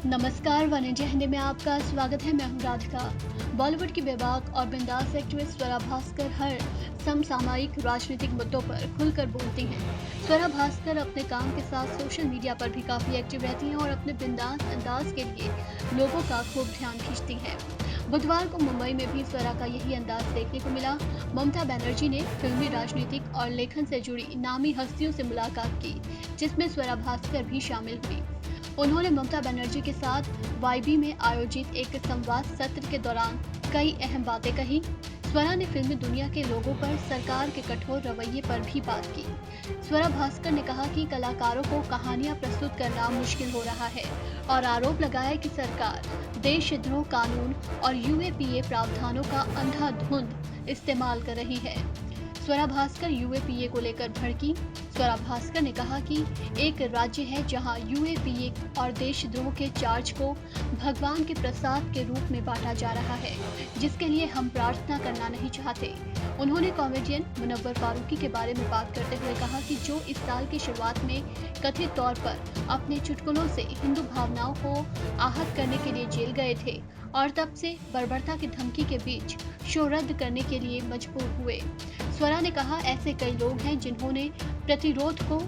नमस्कार, one India Hindi में आपका स्वागत है। मैं हूं राधिका। बॉलीवुड की बेबाक और बिंदास एक्ट्रेस स्वरा भास्कर हर समसामयिक राजनीतिक मुद्दों पर खुलकर बोलती हैं। स्वरा भास्कर अपने काम के साथ सोशल मीडिया पर भी काफी एक्टिव रहती हैं और अपने बिंदास अंदाज के लिए लोगों का खूब ध्यान खींचती हैं। बुधवार को मुंबई में भी स्वरा का यही अंदाज देखने को मिला। ममता बनर्जी ने फिल्मी, राजनीतिक और लेखन से जुड़ी नामी हस्तियों से मुलाकात की, जिसमें स्वरा भास्कर भी शामिल हुई। उन्होंने ममता बनर्जी के साथ वाईबी में आयोजित एक संवाद सत्र के दौरान कई अहम बातें कही। स्वरा ने फिल्मी दुनिया के लोगों पर सरकार के कठोर रवैये पर भी बात की। स्वरा भास्कर ने कहा कि कलाकारों को कहानियां प्रस्तुत करना मुश्किल हो रहा है और आरोप लगाया कि सरकार देशद्रोह कानून और यूएपीए प्रावधानों का अंधाधुंध इस्तेमाल कर रही है। स्वरा भास्कर यूएपीए को लेकर भड़की। स्वरा भास्कर ने कहा कि एक राज्य है जहां यूएपीए और देशद्रोह के चार्ज को भगवान के प्रसाद के रूप में बांटा जा रहा है, जिसके लिए हम प्रार्थना करना नहीं चाहते। उन्होंने कॉमेडियन मुनव्वर फारूकी के बारे में बात करते हुए कहा कि जो इस साल की शुरुआत में कथित तौर पर अपने चुटकुलों से हिंदू भावनाओं को आहत करने के लिए जेल गए थे और तब से बर्बरता की धमकी के बीच शो रद्द करने के लिए मजबूर हुए। स्वरा ने कहा, ऐसे कई लोग हैं जिन्होंने प्रतिरोध को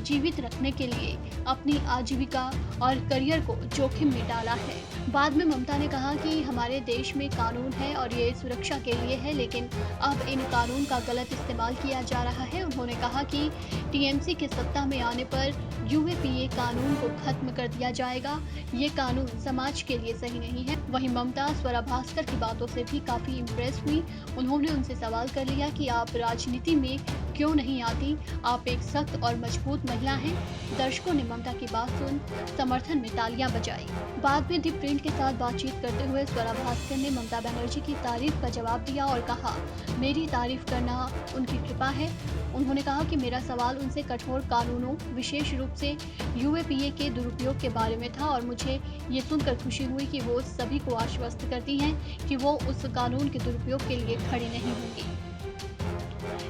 जीवित रखने के लिए अपनी आजीविका और करियर को जोखिम में डाला है। बाद में ममता ने कहा कि हमारे देश में कानून है और ये सुरक्षा के लिए है, लेकिन अब इन कानून का गलत इस्तेमाल किया जा रहा है। उन्होंने कहा कि टीएमसी के सत्ता में आने पर यूएपीए कानून को खत्म कर दिया जाएगा। ये कानून समाज के लिए सही नहीं है। वहीं ममता स्वरा भास्कर की बातों से भी काफी इम्प्रेस हुई। उन्होंने उनसे सवाल कर लिया कि आप राजनीति में क्यों नहीं आती, आप एक सख्त और मजबूत महिला हैं। दर्शकों ने ममता की बात सुन समर्थन में तालियां बजाई। बाद में दी प्रिंट के साथ बातचीत करते हुए स्वरा भास्कर ने ममता बनर्जी की तारीफ का जवाब दिया और कहा, मेरी तारीफ करना उनकी कृपा है। उन्होंने कहा कि मेरा सवाल उनसे कठोर कानूनों, विशेष रूप से यूएपीए के दुरुपयोग के बारे में था और मुझे ये सुनकर खुशी हुई कि वो सभी को आश्वस्त करती हैं कि वो उस कानून के दुरुपयोग के लिए खड़ी नहीं होंगी।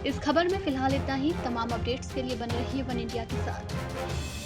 इस खबर में फिलहाल इतना ही। तमाम अपडेट्स के लिए बने रहिए वन इंडिया के साथ।